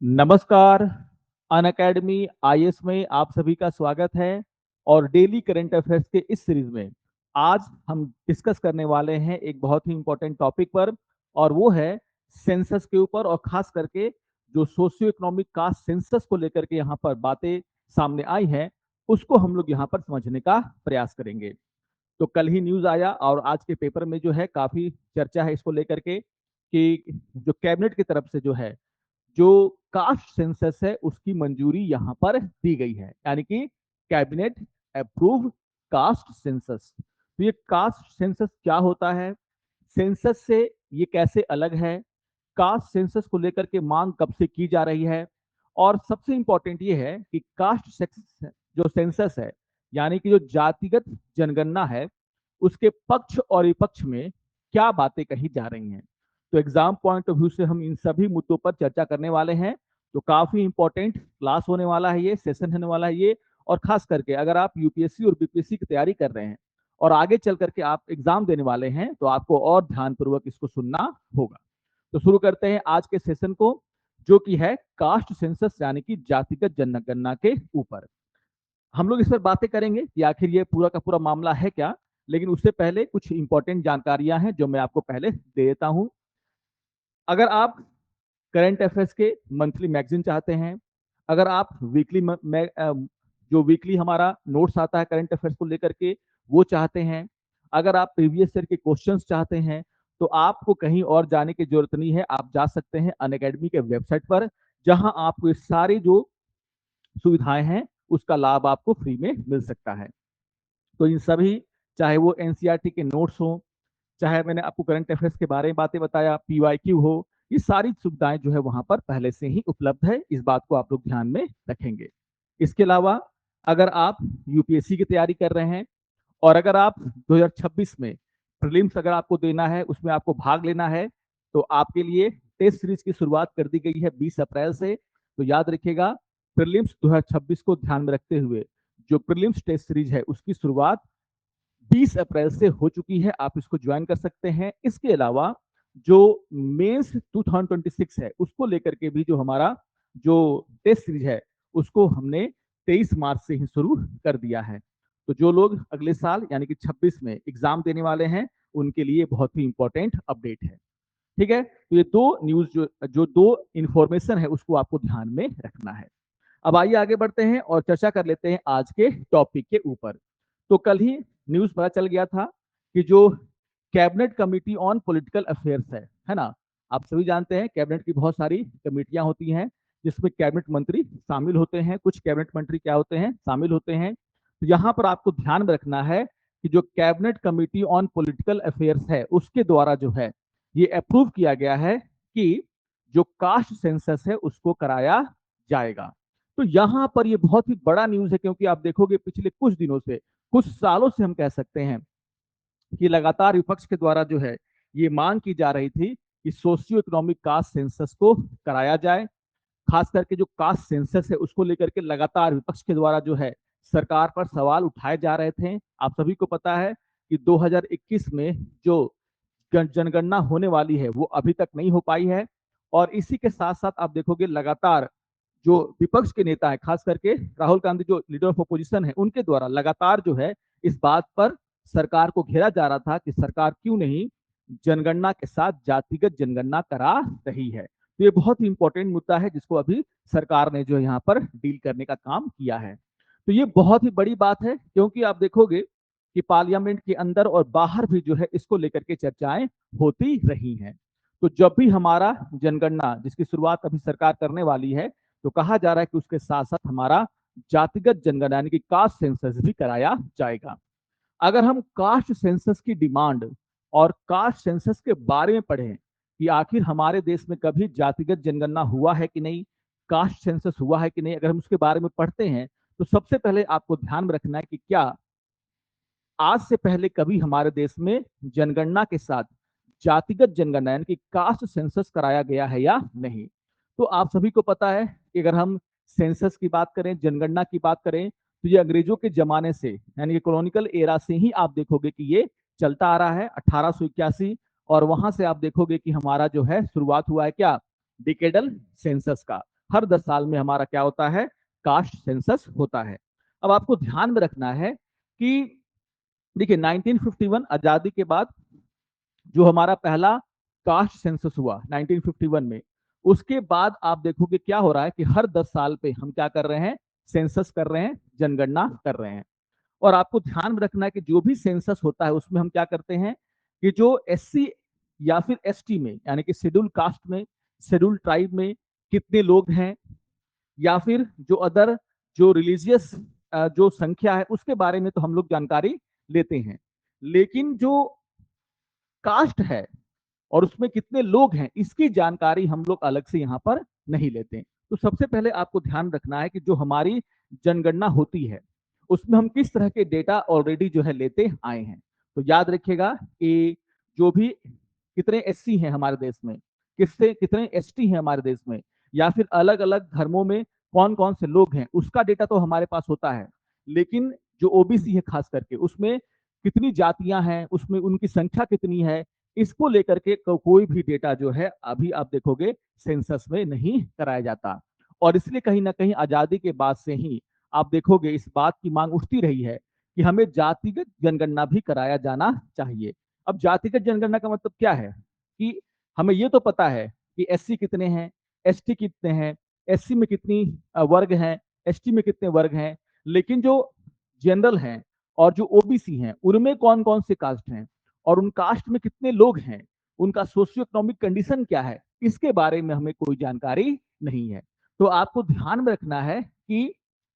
नमस्कार। Unacademy IAS में आप सभी का स्वागत है। और डेली करंट अफेयर्स के इस सीरीज में आज हम डिस्कस करने वाले हैं एक बहुत ही इंपॉर्टेंट टॉपिक पर, और वो है सेंसस के ऊपर, और खास करके जो सोशियो इकोनॉमिक कास्ट सेंसस को लेकर के यहाँ पर बातें सामने आई हैं, उसको हम लोग यहाँ पर समझने का प्रयास करेंगे। तो कल ही न्यूज आया और आज के पेपर में जो है काफी चर्चा है इसको लेकर के कि जो कैबिनेट की तरफ से जो है जो कास्ट सेंसस है उसकी मंजूरी यहां पर दी गई है, यानी कि कैबिनेट अप्रूव कास्ट सेंसस। तो ये कास्ट सेंसस क्या होता है, सेंसस से ये कैसे अलग है, कास्ट सेंसस को लेकर के मांग कब से की जा रही है, और सबसे इंपॉर्टेंट ये है कि कास्ट जो सेंसस है यानी कि जो जातिगत जनगणना है उसके पक्ष और विपक्ष में क्या बातें कही जा रही हैं। तो एग्जाम पॉइंट ऑफ व्यू से हम इन सभी मुद्दों पर चर्चा करने वाले हैं। तो काफी इंपॉर्टेंट क्लास होने वाला है, ये सेशन होने वाला है ये। और खास करके अगर आप यूपीएससी और बीपीएससी की तैयारी कर रहे हैं और आगे चल करके आप एग्जाम देने वाले हैं तो आपको और ध्यानपूर्वक इसको सुनना होगा। तो शुरू करते हैं आज के सेशन को, जो कि है कास्ट सेंसस यानी कि जातिगत जनगणना के ऊपर। हम लोग इस पर बातें करेंगे कि आखिर ये पूरा का पूरा मामला है क्या, लेकिन उससे पहले कुछ इंपॉर्टेंट जानकारियां हैं जो मैं आपको पहले दे देता हूं। अगर आप करंट अफेयर्स के मंथली मैगजीन चाहते हैं, अगर आप वीकली जो वीकली हमारा नोट्स आता है करंट अफेयर्स को लेकर के वो चाहते हैं, अगर आप प्रीवियस ईयर के क्वेश्चंस चाहते हैं, तो आपको कहीं और जाने की जरूरत नहीं है। आप जा सकते हैं अनअकैडमी के वेबसाइट पर, जहां आपको ये सारी जो सुविधाएं हैं उसका लाभ आपको फ्री में मिल सकता है। तो इन सभी, चाहे वो एनसीईआरटी के नोट्स हो, चाहे मैंने आपको करंट अफेयर्स के बारे में बातें बताया, पीवाईक्यू हो, ये सारी सुविधाएं जो है वहां पर पहले से ही उपलब्ध है। इस बात को आप लोग ध्यान में रखेंगे। इसके अलावा अगर आप यूपीएससी की तैयारी कर रहे हैं और अगर आप 2026 में प्रीलिम्स अगर आपको देना है, उसमें आपको भाग लेना है, तो आपके लिए टेस्ट सीरीज की शुरुआत कर दी गई है 20 अप्रैल से। तो याद रखिएगा, प्रीलिम्स 2026 को ध्यान में रखते हुए जो प्रीलिम्स टेस्ट सीरीज है उसकी शुरुआत 20 अप्रैल से हो चुकी है। आप इसको ज्वाइन कर सकते हैं। इसके अलावा जो मेंस 2026 है उसको लेकर के भी जो हमारा जो टेस्ट सीरीज है उसको हमने 23 मार्च से ही शुरू कर दिया है। तो जो लोग अगले साल यानी कि 26 में एग्जाम देने वाले हैं उनके लिए बहुत ही इंपॉर्टेंट अपडेट है। ठीक है, तो ये दो न्यूज जो दो इंफॉर्मेशन है उसको आपको ध्यान में रखना है। अब आइए आगे बढ़ते हैं और चर्चा कर लेते हैं आज के टॉपिक के ऊपर। तो कल ही न्यूज पता चल गया था कि जो cabinet committee on political affairs है ना, आप सभी जानते हैं कैबिनेट की बहुत सारी कमेटियां होती हैं जिसमें कैबिनेट मंत्री शामिल होते हैं। कुछ कैबिनेट मंत्री क्या होते हैं, शामिल होते हैं। तो यहाँ पर आपको ध्यान में रखना है कि जो cabinet committee on political affairs है उसके द्वारा जो है ये अप्रूव किया गया है कि जो कास्ट सेंसस है उसको कराया जाएगा। तो यहां पर ये बहुत ही बड़ा न्यूज है, क्योंकि आप देखोगे पिछले कुछ दिनों से, कुछ सालों से हम कह सकते हैं कि लगातार विपक्ष के द्वारा जो है ये मांग की जा रही थी कि सोशियो इकोनॉमिक कास्ट सेंसस को कराया जाए। खास करके जो कास्ट सेंसस है उसको लेकर के लगातार विपक्ष के द्वारा जो है सरकार पर सवाल उठाए जा रहे थे। आप सभी को पता है कि 2021 में जो जनगणना होने वाली है वो अभी तक नहीं हो पाई है। और इसी के साथ साथ आप देखोगे लगातार जो विपक्ष के नेता है, खास करके राहुल गांधी जो लीडर ऑफ अपोजिशन है, उनके द्वारा लगातार जो है इस बात पर सरकार को घेरा जा रहा था कि सरकार क्यों नहीं जनगणना के साथ जातिगत जनगणना करा रही है। तो ये बहुत ही इंपॉर्टेंट मुद्दा है जिसको अभी सरकार ने जो यहाँ पर डील करने का काम किया है। तो ये बहुत ही बड़ी बात है, क्योंकि आप देखोगे कि पार्लियामेंट के अंदर और बाहर भी जो है इसको लेकर के चर्चाएं होती रही हैं। तो जब भी हमारा जनगणना जिसकी शुरुआत अभी सरकार करने वाली है, तो कहा जा रहा है कि उसके साथ साथ हमारा जातिगत जनगणना यानी कि कास्ट सेंसस भी कराया जाएगा। अगर हम कास्ट सेंसस की डिमांड और कास्ट सेंसस के बारे में पढ़ें कि आखिर हमारे देश में कभी जातिगत जनगणना हुआ है कि नहीं, कास्ट सेंसस हुआ है कि नहीं, अगर हम उसके बारे में पढ़ते हैं तो सबसे पहले आपको ध्यान में रखना है कि क्या आज से पहले कभी हमारे देश में जनगणना के साथ जातिगत जनगणना यानी कि कास्ट सेंसस कराया गया है या नहीं। तो आप सभी को पता है कि अगर हम सेंसस की बात करें, जनगणना की बात करें, तो ये अंग्रेजों के जमाने से यानी कि कॉलोनिकल एरा से ही आप देखोगे कि ये चलता आ रहा है 1881। और वहां से आप देखोगे कि हमारा जो है शुरुआत हुआ है क्या, डिकेडल सेंसस का। हर 10 साल में हमारा क्या होता है, कास्ट सेंसस होता है। अब आपको ध्यान में रखना है कि देखिए 1951 आजादी के बाद जो हमारा पहला कास्ट सेंसस हुआ 1951 में, उसके बाद आप देखोगे क्या हो रहा है कि हर 10 साल पे हम क्या कर रहे हैं, सेंसस कर रहे हैं, जनगणना कर रहे हैं। और आपको ध्यान में रखना है कि जो भी सेंसस होता है उसमें हम क्या करते हैं कि जो एससी या फिर एसटी में, यानी कि शेड्यूल कास्ट में, शेड्यूल ट्राइब में कितने लोग हैं, या फिर जो अदर जो रिलीजियस जो संख्या है उसके बारे में तो हम लोग जानकारी लेते हैं। लेकिन जो कास्ट है और उसमें कितने लोग हैं इसकी जानकारी हम लोग अलग से यहाँ पर नहीं लेते। तो सबसे पहले आपको ध्यान रखना है कि जो हमारी जनगणना होती है उसमें हम किस तरह के डेटा ऑलरेडी जो है लेते आए हैं। तो याद रखिएगा कि जो भी कितने एससी हैं हमारे देश में, किससे कितने एसटी हैं हमारे देश में, या फिर अलग अलग धर्मों में कौन कौन से लोग हैं, उसका डेटा तो हमारे पास होता है। लेकिन जो ओबीसी है खास करके, उसमें कितनी जातियां हैं, उसमें उनकी संख्या कितनी है, इसको लेकर के कोई भी डेटा जो है अभी आप देखोगे सेंसस में नहीं कराया जाता। और इसलिए कहीं ना कहीं आजादी के बाद से ही आप देखोगे इस बात की मांग उठती रही है कि हमें जातिगत जनगणना भी कराया जाना चाहिए। अब जातिगत जनगणना का मतलब क्या है कि हमें ये तो पता है कि एससी कितने हैं, एसटी कितने हैं, एससी में कितनी वर्ग हैं, एसटी में कितने वर्ग हैं, लेकिन जो जनरल हैं और जो ओबीसी हैं उनमें कौन कौन से कास्ट हैं और उन कास्ट में कितने लोग हैं, उनका सोशियो इकोनॉमिक कंडीशन क्या है, इसके बारे में हमें कोई जानकारी नहीं है। तो आपको ध्यान में रखना है कि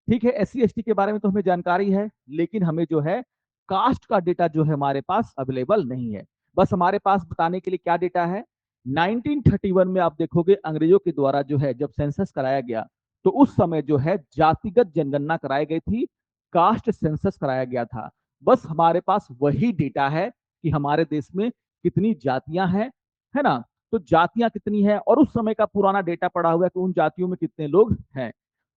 ठीक है एससी एसटी के बारे में तो हमें जानकारी है, लेकिन हमें जो है कास्ट का डेटा जो है हमारे पास अवेलेबल नहीं है। बस हमारे पास बताने के लिए क्या डेटा है, 1931 में आप देखोगे अंग्रेजों के द्वारा जो है जब सेंसस कराया गया तो उस समय जो है जातिगत जनगणना कराई गई थी, कास्ट सेंसस कराया गया था। बस हमारे पास वही डेटा है कि हमारे देश में कितनी जातियां हैं, है ना। तो जातियां कितनी है और उस समय का पुराना डेटा पड़ा हुआ है कि उन जातियों में कितने लोग हैं।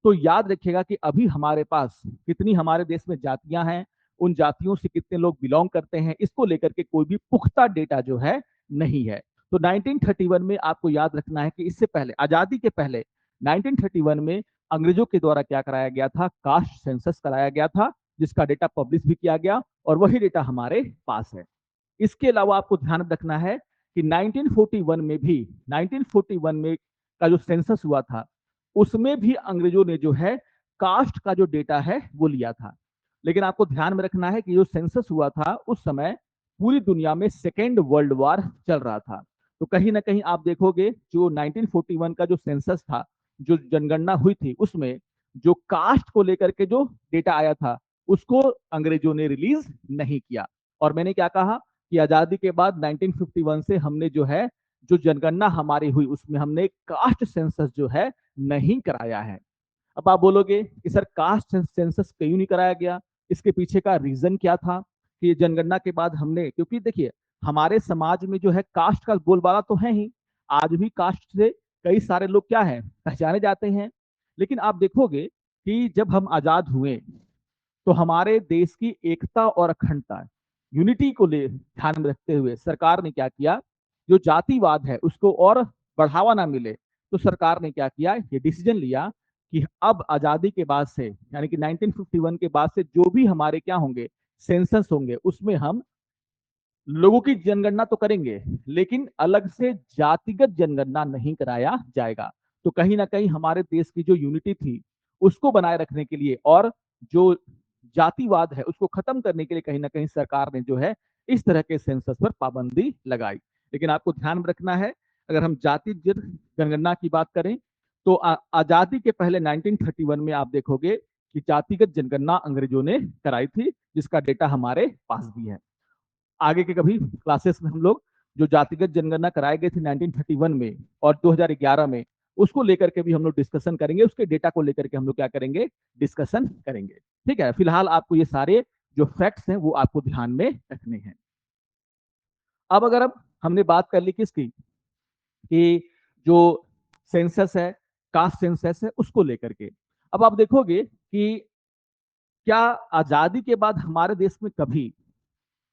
तो याद रखिएगा कि अभी हमारे पास कितनी हमारे देश में जातियां हैं, उन जातियों से कितने लोग बिलोंग करते हैं, इसको लेकर के कोई भी पुख्ता डेटा जो है नहीं है। तो 1931 में आपको याद रखना है कि इससे पहले, आजादी के पहले 1931 में अंग्रेजों के द्वारा क्या कराया गया था, कास्ट सेंसस कराया गया था, जिसका डेटा पब्लिश भी किया गया और वही डेटा हमारे पास है। इसके अलावा आपको ध्यान रखना है कि 1941 में भी, 1941 में का जो सेंसस हुआ था उसमें भी अंग्रेजों ने जो है कास्ट का जो डेटा है वो लिया था। लेकिन आपको ध्यान में रखना है कि जो सेंसस हुआ था उस समय पूरी दुनिया में सेकेंड वर्ल्ड वॉर चल रहा था। तो कहीं ना कहीं आप देखोगे जो 1941 का जो सेंसस था, जो जनगणना हुई थी, उसमें जो कास्ट को लेकर के जो डेटा आया था उसको अंग्रेजों ने रिलीज नहीं किया। और मैंने क्या कहा कि आजादी के बाद 1951 से हमने जो है जो जनगणना हमारी हुई उसमें हमने कास्ट सेंसस जो है नहीं कराया है। अब आप बोलोगे कि सर कास्ट सेंसस क्यों नहीं कराया गया, इसके पीछे का रीजन क्या था कि जनगणना के बाद हमने, क्योंकि देखिए हमारे समाज में जो है कास्ट का बोलबाला तो है ही, आज भी कास्ट से कई सारे लोग क्या है पहचाने जाते हैं। लेकिन आप देखोगे कि जब हम आजाद हुए तो हमारे देश की एकता और अखंडता, यूनिटी को ले ध्यान में रखते हुए सरकार ने क्या किया, जो जातिवाद है उसको और बढ़ावा ना मिले, तो सरकार ने क्या किया, ये डिसीजन लिया कि अब आजादी के बाद से, यानी कि 1951 के बाद से जो भी हमारे क्या होंगे सेंसस होंगे उसमें हम लोगों की जनगणना तो करेंगे लेकिन अलग से जातिगत जनगणना नहीं कराया जाएगा। तो कहीं ना कहीं हमारे देश की जो यूनिटी थी उसको बनाए रखने के लिए और जो जातिवाद है उसको खत्म करने के लिए कहीं ना कहीं सरकार ने जो है इस तरह के सेंसस पर पाबंदी लगाई। लेकिन आपको ध्यान में रखना है, अगर हम जातिगत जनगणना की बात करें तो आजादी के पहले 1931 में आप देखोगे कि जातिगत जनगणना अंग्रेजों ने कराई थी, जिसका डेटा हमारे पास भी है। आगे के कभी क्लासेस में हम लोग जो जातिगत जनगणना कराए गए थे 1931 में और 2011 में, उसको लेकर के भी हम लोग डिस्कशन करेंगे, उसके डेटा को लेकर के हम लोग क्या करेंगे, डिस्कशन करेंगे। ठीक है, फिलहाल आपको ये सारे जो फैक्ट्स हैं वो आपको ध्यान में रखने हैं। अब हमने बात कर ली किसकी, कि जो सेंसस है, कास्ट सेंसस है, उसको लेकर के। अब आप देखोगे कि क्या आजादी के बाद हमारे देश में कभी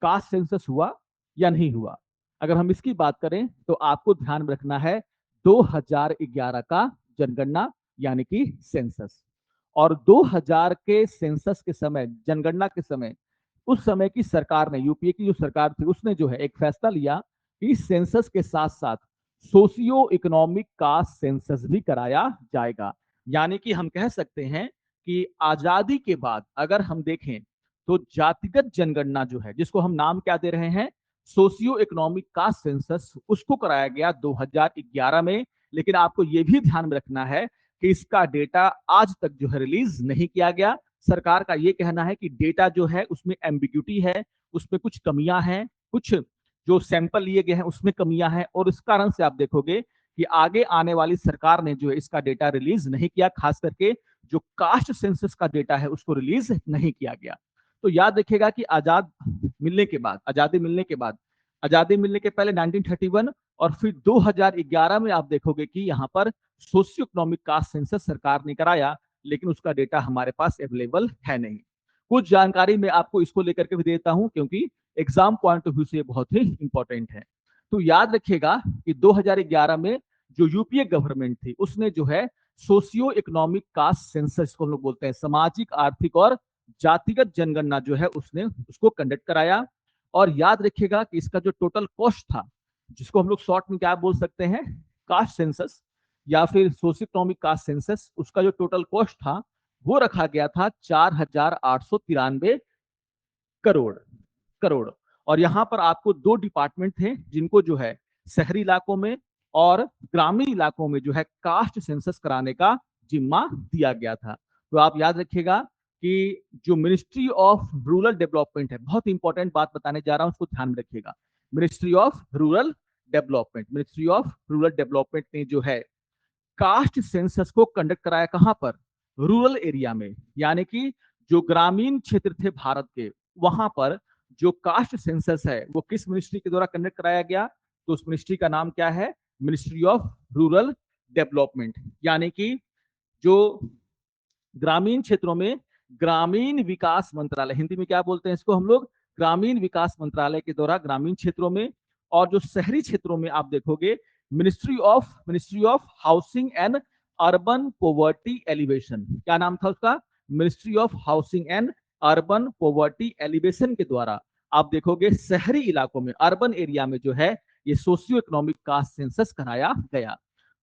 कास्ट सेंसस हुआ या नहीं हुआ। अगर हम इसकी बात करें तो आपको ध्यान में रखना है 2011 का जनगणना यानी कि सेंसस। और 2000 के सेंसस के समय, जनगणना के समय, उस समय की सरकार ने, यूपीए की जो सरकार थी, उसने जो है एक फैसला लिया कि सेंसस के साथ साथ सोशियो इकोनॉमिक का सेंसस भी कराया जाएगा। यानी कि हम कह सकते हैं कि आजादी के बाद अगर हम देखें तो जातिगत जनगणना जो है, जिसको हम नाम क्या दे रहे हैं, सोशियो इकोनॉमिक का सेंसस, उसको कराया गया 2011 में। लेकिन आपको यह भी ध्यान में रखना है कि इसका डेटा आज तक जो है रिलीज नहीं किया गया। सरकार का यह कहना है कि डेटा जो है उसमें एम्बिग्यूटी है, उसमें कुछ कमियां हैं, कुछ जो सैंपल लिए गए हैं उसमें कमियां हैं, और इस कारण से आप देखोगे कि आगे आने वाली सरकार ने जो है इसका डेटा रिलीज नहीं किया। खास करके जो कास्ट सेंसस का डेटा है उसको रिलीज नहीं किया गया। तो याद रखिएगा कि मिलने के बाद आजादी मिलने के पहले 1931 और फिर 2011 में आप देखोगे कि यहाँ पर सोशियो इकोनॉमिक कास्ट सेंसस सरकार ने कराया, लेकिन उसका डेटा हमारे पास अवेलेबल है नहीं। कुछ जानकारी मैं आपको इसको लेकर के भी देता हूं, क्योंकि एग्जाम पॉइंट ऑफ व्यू से बहुत ही इंपॉर्टेंट है। तो याद रखिएगा कि 2011 में जो यूपीए गवर्नमेंट थी उसने जो है सोशियो इकोनॉमिक कास्ट सेंसस को हम लोग बोलते हैं, सामाजिक, आर्थिक और जातिगत जनगणना जो है उसने उसको कंडक्ट कराया। और याद रखिएगा कि इसका जो टोटल कॉस्ट था, जिसको हम लोग शॉर्ट में क्या बोल सकते हैं, कास्ट सेंसस या फिर सोशियो इकोनॉमिक कास्ट सेंसस, उसका जो टोटल कॉस्ट था वो रखा गया था 4,893 करोड़ करोड़। और यहां पर आपको दो डिपार्टमेंट थे जिनको जो है शहरी इलाकों में और ग्रामीण इलाकों में जो है कास्ट सेंसस कराने का जिम्मा दिया गया था। तो आप याद रखिएगा कि जो मिनिस्ट्री ऑफ रूरल डेवलपमेंट है, बहुत इंपॉर्टेंट बात बताने जा रहा हूं, उसको ध्यान में रखिएगा। मिनिस्ट्री ऑफ रूरल डेवलपमेंट ने जो है कास्ट सेंसस को कंडक्ट कराया, कहां पर, रूरल एरिया में। यानी कि जो ग्रामीण क्षेत्र थे भारत के, वहां पर जो कास्ट सेंसस है वो किस मिनिस्ट्री के द्वारा कंडक्ट कराया गया, तो उस मिनिस्ट्री का नाम क्या है, मिनिस्ट्री ऑफ रूरल डेवलपमेंट। यानी कि जो ग्रामीण क्षेत्रों में ग्रामीण विकास मंत्रालय, हिंदी में क्या बोलते हैं इसको हम लोग, ग्रामीण विकास मंत्रालय के द्वारा ग्रामीण क्षेत्रों में। और जो शहरी क्षेत्रों में आप देखोगे ministry of housing and urban poverty alleviation, क्या नाम था उसका, ministry of housing and urban poverty alleviation के द्वारा आप देखोगे शहरी इलाकों में, अर्बन एरिया में जो है ये सोशियो इकोनॉमिक कास्ट सेंसस कराया गया।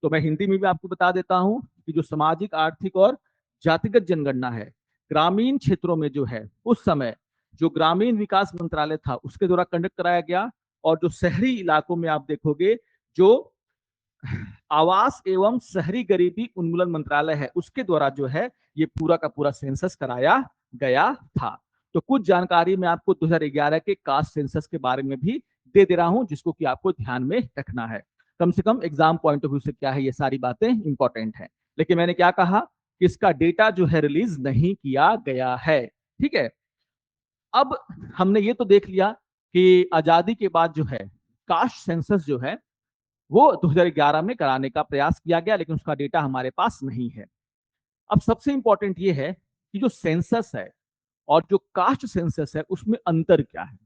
तो मैं हिंदी में भी आपको बता देता हूं कि जो सामाजिक, आर्थिक और जातिगत जनगणना है ग्रामीण क्षेत्रों में जो है, उस समय जो ग्रामीण विकास मंत्रालय था उसके द्वारा कंडक्ट कराया गया। और जो शहरी इलाकों में आप देखोगे जो आवास एवं शहरी गरीबी उन्मूलन मंत्रालय है उसके द्वारा जो है ये पूरा का पूरा सेंसस कराया गया था। तो कुछ जानकारी मैं आपको 2011 के कास्ट सेंसस के बारे में भी दे रहा हूं, जिसको कि आपको ध्यान में रखना है। कम से कम एग्जाम पॉइंट ऑफ व्यू से क्या है, ये सारी बातें इंपॉर्टेंट है। लेकिन मैंने क्या कहा कि इसका डेटा जो है रिलीज नहीं किया गया है। ठीक है, अब हमने ये तो देख लिया कि आजादी के बाद जो है कास्ट सेंसस जो है वो 2011 में कराने का प्रयास किया गया, लेकिन उसका डेटा हमारे पास नहीं है। अब सबसे इंपॉर्टेंट ये है कि जो सेंसस है और जो कास्ट सेंसस है उसमें अंतर क्या है।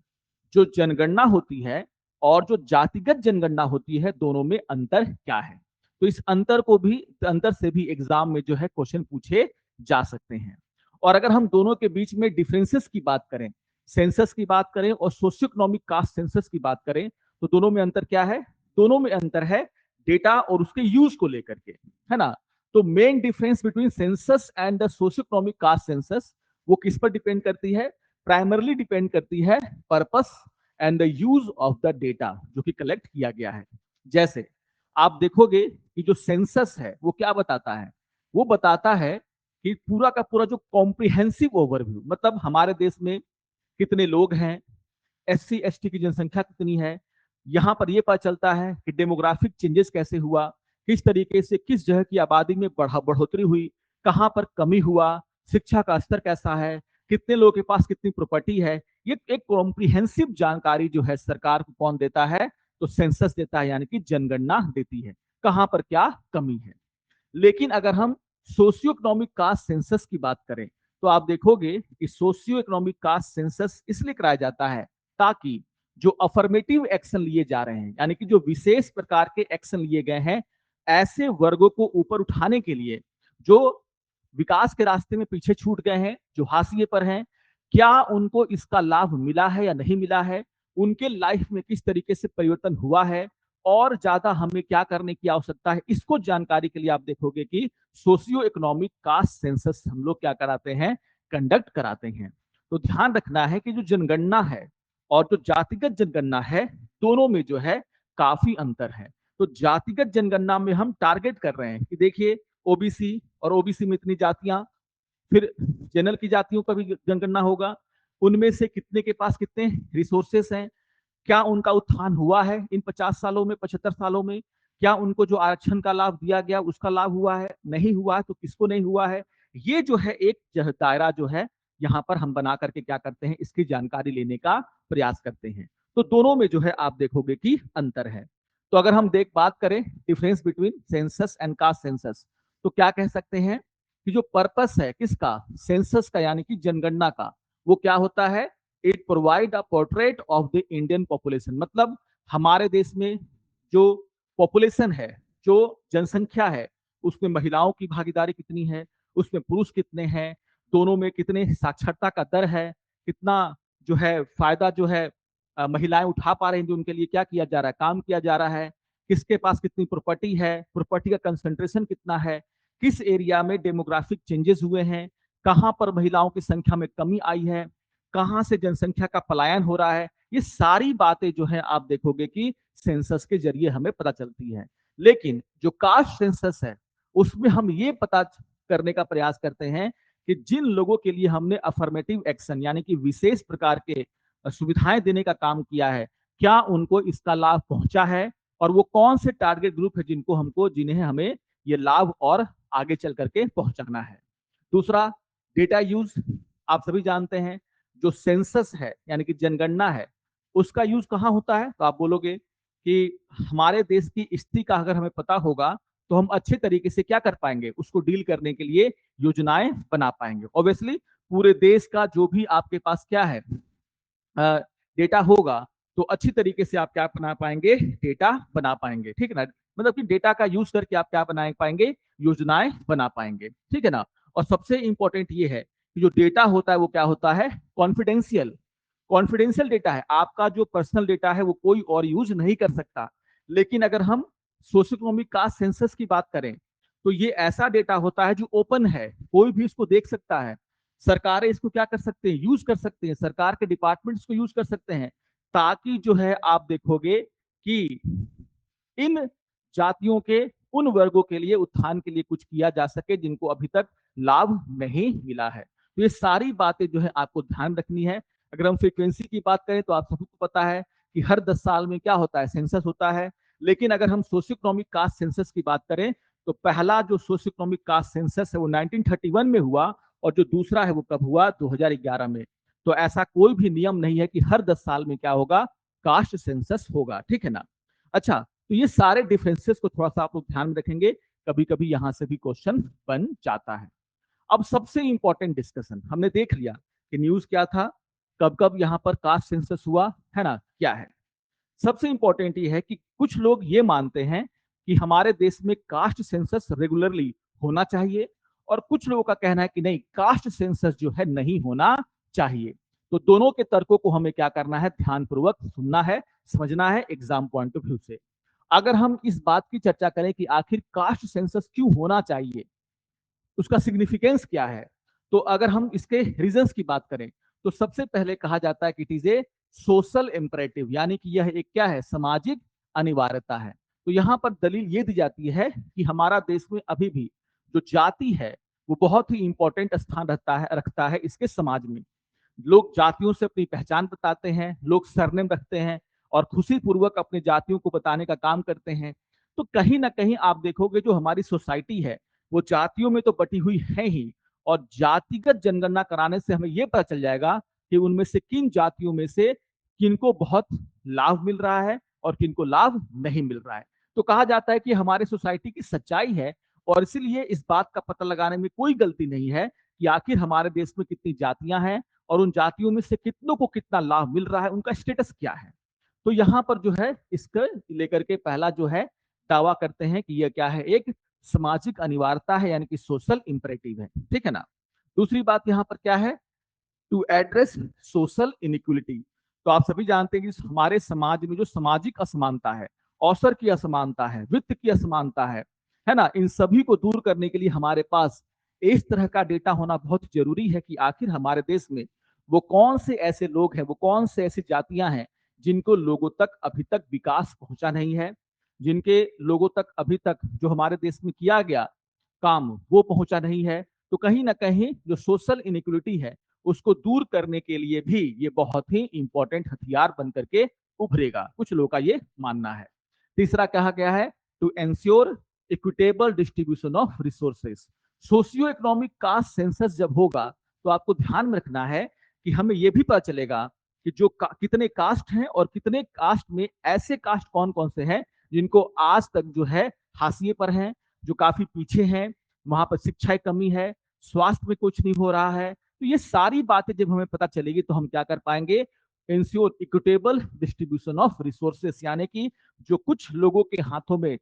जो जनगणना होती है और जो जातिगत जनगणना होती है, दोनों में अंतर क्या है। तो इस अंतर से भी एग्जाम में जो है क्वेश्चन पूछे जा सकते हैं। और अगर हम दोनों के बीच में डिफरेंसेस की बात करें, सेंसस की बात करें और सोशियो इकोनॉमिक कास्ट सेंसस की बात करें, तो दोनों में अंतर क्या है, दोनों में अंतर है डेटा और उसके यूज को लेकर के, है ना। तो main difference between census and the socio economic caste census वो किस पर डिपेंड करती है, प्राइमरली डिपेंड करती है purpose and the use of the data जो कि कलेक्ट किया गया है। जैसे आप देखोगे कि जो सेंसस है वो क्या बताता है, वो बताता है कि पूरा का पूरा जो कॉम्प्रिहेंसिव ओवरव्यू, मतलब हमारे देश में कितने लोग हैं, एससी एसटी की जनसंख्या कितनी है, यहाँ पर यह पता चलता है कि डेमोग्राफिक चेंजेस कैसे हुआ, किस तरीके से किस जगह की आबादी में बढ़ोतरी हुई, कहाँ पर कमी हुआ, शिक्षा का स्तर कैसा है, कितने लोगों के पास कितनी प्रॉपर्टी है। ये एक कॉम्प्रिहेंसिव जानकारी जो है सरकार को कौन देता है, तो सेंसस देता है, यानी कि जनगणना देती है कहां पर क्या कमी है। लेकिन अगर हम सोशियो इकोनॉमिक कास्ट सेंसस की बात करें तो आप देखोगे कि सोशियो इकोनॉमिक कास्ट सेंसस इसलिए कराया जाता है ताकि जो अफर्मेटिव एक्शन लिए जा रहे हैं, यानी कि जो विशेष प्रकार के एक्शन लिए गए हैं ऐसे वर्गों को ऊपर उठाने के लिए, जो विकास के रास्ते में पीछे छूट गए हैं, जो हाशिए पर हैं, क्या उनको इसका लाभ मिला है या नहीं मिला है, उनके लाइफ में किस तरीके से परिवर्तन हुआ है और ज्यादा हमें क्या करने की आवश्यकता है, इसको जानकारी के लिए आप देखोगे कि सोशियो इकोनॉमिक कास्ट सेंसस हम लोग क्या कराते हैं, कंडक्ट कराते हैं। तो ध्यान रखना है कि जो जनगणना है और जो जातिगत जनगणना है, दोनों में जो है काफी अंतर है। तो जातिगत जनगणना में हम टारगेट कर रहे हैं कि देखिए ओबीसी, और ओबीसी में इतनी जातियां, फिर जनरल की जातियों का भी जनगणना होगा, उनमें से कितने के पास कितने रिसोर्सेस हैं, क्या उनका उत्थान हुआ है इन 50 सालों में, 75 सालों में, क्या उनको जो आरक्षण का लाभ दिया गया उसका लाभ हुआ है, नहीं हुआ है तो किसको नहीं हुआ है। ये जो है एक दायरा जो है यहाँ पर हम बना करके क्या करते हैं, इसकी जानकारी लेने का प्रयास करते हैं। तो दोनों में जो है आप देखोगे कि अंतर है। तो अगर हम बात करें difference between census and caste census, तो क्या कह सकते हैं कि जो पर्पस है किसका, सेंसस का यानी कि जनगणना का, वो क्या होता है, it provide a portrait of the Indian population. मतलब हमारे देश में जो पॉपुलेशन है, जो जनसंख्या है, उसमें महिलाओं की भागीदारी कितनी है, उसमें पुरुष कितने हैं, दोनों में कितने साक्षरता का दर है, कितना जो है फायदा जो है महिलाएं उठा पा रही हैं, जो उनके लिए क्या किया जा रहा है, काम किया जा रहा है, किसके पास कितनी प्रॉपर्टी है, प्रॉपर्टी का कंसंट्रेशन कितना है, किस एरिया में डेमोग्राफिक चेंजेस हुए हैं, कहां पर महिलाओं की संख्या में कमी आई है, कहां से जनसंख्या का पलायन हो रहा है। ये सारी बातें जो है आप देखोगे कि सेंसस के जरिए हमें पता चलती है। लेकिन जो कास्ट सेंसस है उसमें हम ये पता करने का प्रयास करते हैं कि जिन लोगों के लिए हमने अफर्मेटिव एक्शन यानी कि विशेष प्रकार के सुविधाएं देने का काम किया है, क्या उनको इसका लाभ पहुंचा है, और वो कौन से टारगेट ग्रुप है जिनको हमको जिन्हें हमें ये लाभ और आगे चल करके पहुंचाना है। दूसरा, डेटा यूज। आप सभी जानते हैं जो सेंसस है यानी कि जनगणना है, उसका यूज कहाँ होता है, तो आप बोलोगे कि हमारे देश की स्थिति का अगर हमें पता होगा तो हम अच्छे तरीके से क्या कर पाएंगे, उसको डील करने के लिए योजनाएं बना पाएंगे। ऑब्वियसली पूरे देश का जो भी आपके पास क्या है डेटा होगा, तो अच्छी तरीके से आप क्या बना पाएंगे, डेटा बना पाएंगे, ठीक है ना। मतलब कि डेटा का यूज करके आप क्या बना पाएंगे, योजनाएं बना पाएंगे, ठीक है ना। और सबसे इंपॉर्टेंट ये है कि जो डेटा होता है वो क्या होता है, कॉन्फिडेंशियल। कॉन्फिडेंशियल डेटा है, आपका जो पर्सनल डेटा है वो कोई और यूज नहीं कर सकता। लेकिन अगर हम सोशियो इकोनॉमिक कास्ट सेंसस की बात करें तो ये ऐसा डेटा होता है जो ओपन है, कोई भी इसको देख सकता है, सरकारें इसको क्या कर सकते हैं, यूज कर सकते हैं, सरकार के डिपार्टमेंट इसको यूज कर सकते हैं, ताकि जो है आप देखोगे कि इन जातियों के उन वर्गों के लिए उत्थान के लिए कुछ किया जा सके जिनको अभी तक लाभ नहीं मिला है। तो ये सारी बातें जो है आपको ध्यान रखनी है। अगर हम फ्रीक्वेंसी की बात करें तो आप सबको पता है कि हर 10 साल में क्या होता है, सेंसस होता है। लेकिन अगर हम सोशियो इकोनॉमिक कास्ट सेंसस की बात करें तो पहला जो सोशियो इकोनॉमिक कास्ट सेंसस है वो 1931 में हुआ, और जो दूसरा है वो कब हुआ, 2011 में। तो ऐसा कोई भी नियम नहीं है कि हर 10 साल में क्या होगा, कास्ट सेंसस होगा, ठीक है ना। अच्छा, तो ये सारे डिफरेंसेस को थोड़ा सा आप लोग ध्यान में रखेंगे, कभी कभी यहां से भी क्वेश्चन बन जाता है। अब सबसे इंपॉर्टेंट डिस्कशन हमने देख लिया कि न्यूज क्या था, कब कब यहाँ पर कास्ट सेंसस हुआ है ना, क्या है। सबसे इंपॉर्टेंट ये है कि कुछ लोग ये मानते हैं कि हमारे देश में कास्ट सेंसस रेगुलरली होना चाहिए, और कुछ लोगों का कहना है कि नहीं, कास्ट सेंसस जो है नहीं होना चाहिए। तो दोनों के तर्कों को हमें क्या करना है, ध्यानपूर्वक सुनना है, समझना है एग्जाम पॉइंट ऑफ व्यू से। अगर हम इस बात की चर्चा करें कि आखिर कास्ट सेंसस क्यों होना चाहिए, उसका सिग्निफिकेंस क्या है, तो अगर हम इसके रीजंस की बात करें तो सबसे पहले कहा जाता है कि it is a social imperative, यानी कि यह एक क्या है, सामाजिक अनिवार्यता है। तो यहाँ पर दलील ये दी जाती है कि हमारा देश में अभी भी जो जाति है वो बहुत ही इंपॉर्टेंट स्थान रखता है इसके समाज में। लोग जातियों से अपनी पहचान बताते हैं, लोग सरनेम रखते हैं और खुशी पूर्वक अपने जातियों को बताने का काम करते हैं। तो कहीं ना कहीं आप देखोगे जो हमारी सोसाइटी है वो जातियों में तो बटी हुई है ही, और जातिगत जनगणना कराने से हमें यह पता चल जाएगा कि उनमें से किन जातियों में से किनको बहुत लाभ मिल रहा है और किनको लाभ नहीं मिल रहा है। तो कहा जाता है कि हमारे सोसाइटी की सच्चाई है, और इसीलिए इस बात का पता लगाने में कोई गलती नहीं है कि आखिर हमारे देश में कितनी जातियां हैं और उन जातियों में से कितनों को कितना लाभ मिल रहा है, उनका स्टेटस क्या है। तो यहाँ पर जो है इसको लेकर के पहला जो है दावा करते हैं कि यह क्या है, एक सामाजिक अनिवार्यता है, यानी कि सोशल इंपरेटिव है, ठीक है ना। दूसरी बात यहाँ पर क्या है, टू एड्रेस सोशल इनइक्वलिटी। तो आप सभी जानते हैं कि हमारे समाज में जो सामाजिक असमानता है, अवसर की असमानता है, वित्त की असमानता है ना, इन सभी को दूर करने के लिए हमारे पास इस तरह का डेटा होना बहुत जरूरी है कि आखिर हमारे देश में वो कौन से ऐसे लोग हैं, वो कौन से ऐसी जातियां हैं जिनको लोगों तक अभी तक विकास पहुंचा नहीं है, जिनके लोगों तक अभी तक जो हमारे देश में किया गया काम वो पहुंचा नहीं है। तो कहीं ना कहीं जो सोशल इनइक्वलिटी है उसको दूर करने के लिए भी ये बहुत ही इंपॉर्टेंट हथियार बन करके उभरेगा, कुछ लोगों का ये मानना है। तीसरा कहा गया है to ensure equitable distribution of resources. Socio economic caste census जब होगा तो आपको ध्यान में रखना है कि हमें यह भी पता चलेगा कि जो कितने कास्ट हैं और कितने कास्ट में ऐसे कास्ट कौन कौन से हैं जिनको आज तक जो है हाशिए पर हैं, जो काफी पीछे हैं, वहां पर शिक्षा की कमी है, स्वास्थ्य में कुछ नहीं हो रहा है। तो ये सारी बातें जब हमें पता चलेगी तो हम क्या कर पाएंगे, ensure equitable distribution of resources, यानी कि जो कुछ लोगों के हाथों में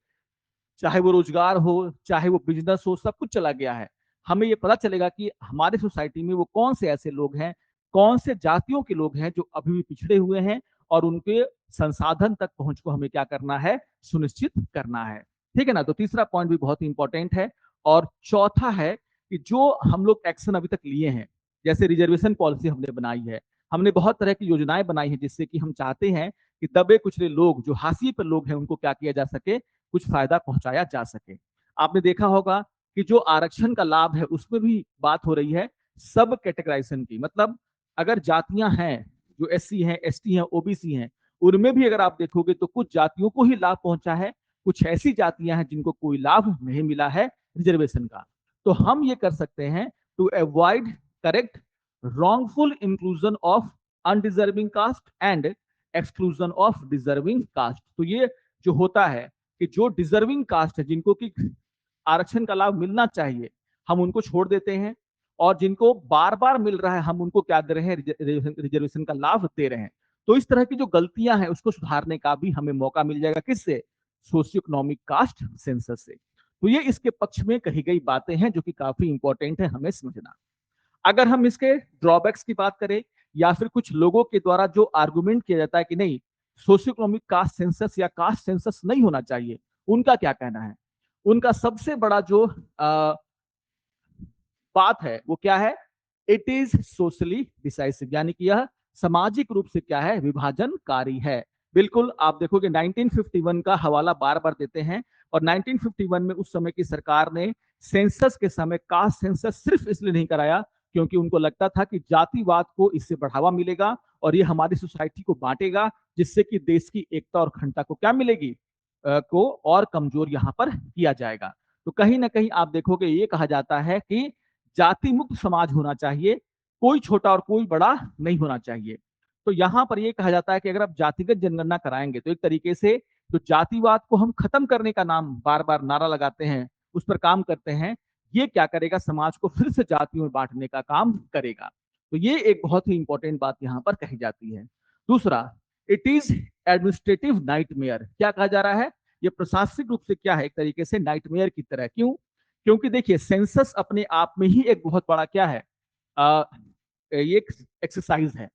चाहे वो रोजगार हो, चाहे वो बिजनेस हो, सब कुछ चला गया है, हमें ये पता चलेगा कि हमारे सोसाइटी में वो कौन से ऐसे लोग हैं, कौन से जातियों के लोग हैं जो अभी भी पिछड़े हुए हैं, और उनके संसाधन तक पहुंच को हमें क्या करना है, सुनिश्चित करना है, ठीक है ना। तो तीसरा पॉइंट भी बहुत इंपॉर्टेंट है। और चौथा है कि जो हम लोग एक्शन अभी तक लिए हैं, जैसे रिजर्वेशन पॉलिसी हमने बनाई है, हमने बहुत तरह की योजनाएं बनाई हैं जिससे कि हम चाहते हैं कि दबे कुचले लोग, जो हाशिए पर लोग हैं, उनको क्या किया जा सके, कुछ फायदा पहुंचाया जा सके। आपने देखा होगा कि जो आरक्षण का लाभ है उसमें भी बात हो रही है सब कैटेगराइजेशन की, मतलब अगर जातियां हैं जो एससी हैं, एसटी हैं, ओबीसी हैं, उनमें भी अगर आप देखोगे तो कुछ जातियों को ही लाभ पहुंचा है, कुछ ऐसी जातियां हैं जिनको कोई लाभ नहीं मिला है रिजर्वेशन का। तो हम ये कर सकते हैं to avoid correct wrongful inclusion of undeserving caste and exclusion of deserving caste। तो ये जो होता है कि जो डिजर्विंग कास्ट है, जिनको कि आरक्षण का लाभ मिलना चाहिए, हम उनको छोड़ देते हैं, और जिनको बार बार मिल रहा है हम उनको क्या दे रहे हैं, रिजर्वेशन का लाभ दे रहे हैं। तो इस तरह की जो गलतियां हैं उसको सुधारने का भी हमें मौका मिल जाएगा, किससे, सोशियो इकोनॉमिक कास्ट सेंसस से। तो ये इसके पक्ष में कही गई बातें हैं जो कि काफी इंपॉर्टेंट है हमें समझना। अगर हम इसके ड्रॉबैक्स की बात करें, या फिर कुछ लोगों के द्वारा जो आर्गुमेंट किया जाता है कि नहीं सोशियो इकोनॉमिक कास्ट सेंसस या कास्ट सेंसस नहीं होना चाहिए, उनका क्या कहना है। उनका सबसे बड़ा जो बात है वो क्या है, इट इज सोशली डिसाइसिव, यानी कि यह सामाजिक रूप से क्या है, विभाजनकारी है। बिल्कुल आप देखोगे 1951 का हवाला बार बार देते हैं, और 1951 में उस समय की सरकार ने सेंसस के समय कास्ट सेंसस सिर्फ इसलिए नहीं कराया क्योंकि उनको लगता था कि जातिवाद को इससे बढ़ावा मिलेगा और ये हमारी सोसाइटी को बांटेगा, जिससे कि देश की एकता और अखंडता को क्या मिलेगी, को और कमजोर यहाँ पर किया जाएगा। तो कहीं ना कहीं आप देखोगे ये कहा जाता है कि जाति मुक्त समाज होना चाहिए, कोई छोटा और कोई बड़ा नहीं होना चाहिए। तो यहाँ पर यह कहा जाता है कि अगर आप जातिगत जनगणना कराएंगे तो एक तरीके से जो जातिवाद को हम खत्म करने का नाम बार बार नारा लगाते हैं, उस पर काम करते हैं, ये क्या करेगा, समाज को फिर से जातियों में बांटने का काम करेगा। तो ये एक बहुत ही इंपॉर्टेंट बात यहाँ पर कही जाती है। दूसरा, इट इज एडमिनिस्ट्रेटिव नाइटमेयर। क्या कहा जा रहा है, ये प्रशासनिक रूप से क्या है, एक तरीके से नाइटमेयर की तरह। क्यों, क्योंकि देखिए सेंसस अपने आप में ही एक बहुत बड़ा क्या है, ये एक्सरसाइज है,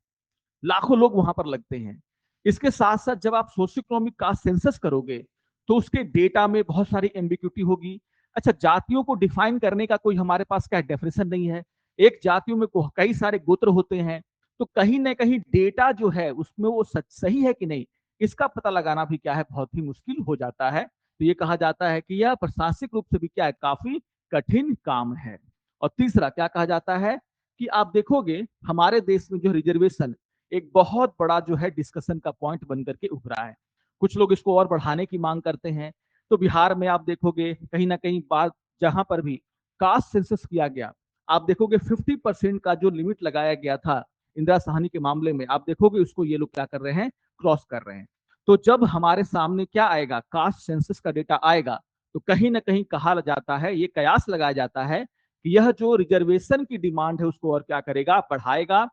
लाखों लोग वहां पर लगते हैं। इसके साथ साथ जब आप सोशियो इकोनॉमिक कास्ट सेंसस करोगे तो उसके डेटा में बहुत सारी एम्बिग्यूटी होगी। अच्छा, जातियों को डिफाइन करने का कोई हमारे पास क्या डेफिनेशन नहीं है, एक जातियों में कई सारे गोत्र होते हैं, तो कहीं ना कहीं डेटा जो है उसमें वो सही है कि नहीं, इसका पता लगाना भी क्या है, बहुत ही मुश्किल हो जाता है। तो ये कहा जाता है कि यह प्रशासनिक रूप से भी क्या है, काफी कठिन काम है। और तीसरा क्या कहा जाता है कि आप देखोगे हमारे देश में जो रिजर्वेशन एक बहुत बड़ा जो है डिस्कशन का पॉइंट बन करके उभरा है, कुछ लोग इसको और बढ़ाने की मांग करते हैं। तो बिहार में आप देखोगे कहीं ना कहीं बात, जहां पर भी कास्ट सेंसस किया गया, आप देखोगे 50% का जो लिमिट लगाया गया था इंदिरा साहनी के मामले में, आप देखोगे उसको ये लोग क्या कर रहे हैं, क्रॉस कर रहे हैं। तो जब हमारे सामने क्या आएगा, कास्ट सेंसस का डेटा आएगा, तो कहीं ना कहीं कहा जाता है, ये कयास लगाया जाता है कि यह जो रिजर्वेशन की डिमांड है उसको और क्या करेगा, बढ़ाएगा,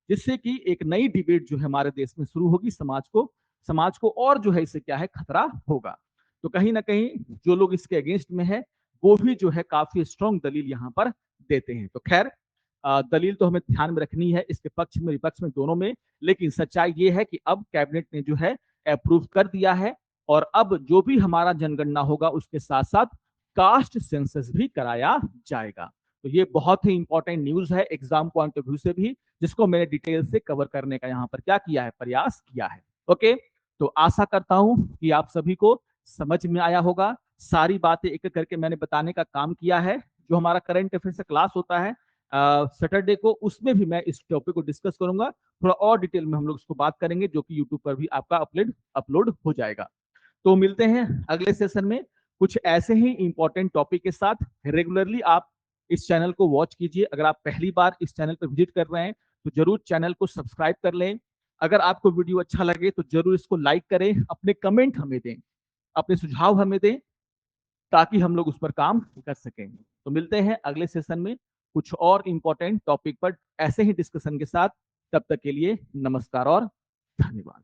जिससे कि एक नई डिबेट जो है हमारे देश में शुरू होगी, समाज को और जो है इससे क्या है, खतरा होगा। तो कहीं ना कहीं जो लोग इसके अगेंस्ट में है वो भी जो है काफी स्ट्रॉन्ग दलील यहाँ पर देते हैं। तो खैर दलील तो हमें ध्यान में रखनी है, इसके पक्ष में विपक्ष में दोनों में, लेकिन सच्चाई ये है कि अब कैबिनेट ने जो है अप्रूव कर दिया है और अब जो भी हमारा जनगणना होगा उसके साथ साथ कास्ट सेंसस भी कराया जाएगा। तो ये बहुत ही इंपॉर्टेंट न्यूज है एग्जाम पॉइंट ऑफ व्यू से भी, जिसको मैंने डिटेल से कवर करने का यहाँ पर क्या किया है, प्रयास किया है। ओके, तो आशा करता हूं कि आप सभी को समझ में आया होगा। सारी बातें एक एक करके मैंने बताने का काम किया है। जो हमारा करंट अफेयर्स का क्लास होता है सैटरडे को, उसमें भी मैं इस टॉपिक को डिस्कस करूंगा, थोड़ा और डिटेल में हम लोग इसको बात करेंगे, जो कि यूट्यूब पर भी आपका अपलोड हो जाएगा। तो मिलते हैं अगले सेशन में कुछ ऐसे ही इंपॉर्टेंट टॉपिक के साथ। रेगुलरली आप इस चैनल को वॉच कीजिए। अगर आप पहली बार इस चैनल पर विजिट कर रहे हैं तो जरूर चैनल को सब्सक्राइब कर लें। अगर आपको वीडियो अच्छा लगे तो जरूर इसको लाइक करें, अपने कमेंट हमें दें, अपने सुझाव हमें दें, ताकि हम लोग उस पर काम कर सकें। तो मिलते हैं अगले सेशन में कुछ और इंपॉर्टेंट टॉपिक पर ऐसे ही डिस्कशन के साथ। तब तक के लिए नमस्कार और धन्यवाद।